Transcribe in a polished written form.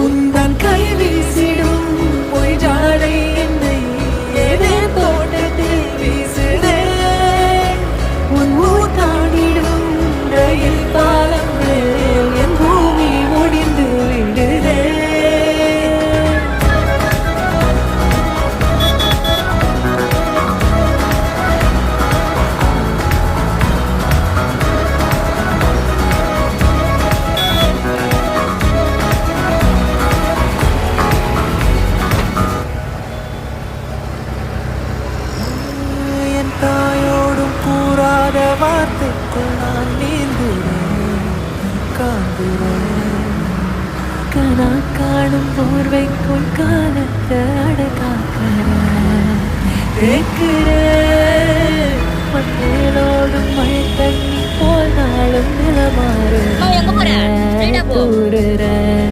உந்தன் கை வீசிடும் பொய் ஜாடை என்னை ஏதே தோட்டத்தில் வீசுதே உன் ஊர் தாண்டிடும் ரயில் பாலம் மேல் என் பூமி முடிந்து விடுதே என் தாயோடும் கூறாத வார்த்தைக்குள் நான் நீந்துறேன் காண்கிறேன் கனா காணும் போர்வைக்குள் காலத்தை அடக்காக்கிறேன் கேட்கிறேன் மண்ணோடும் மழை தண்ணி போல் நாளும் நிலமாறு எங்க போற? கூறுறேன்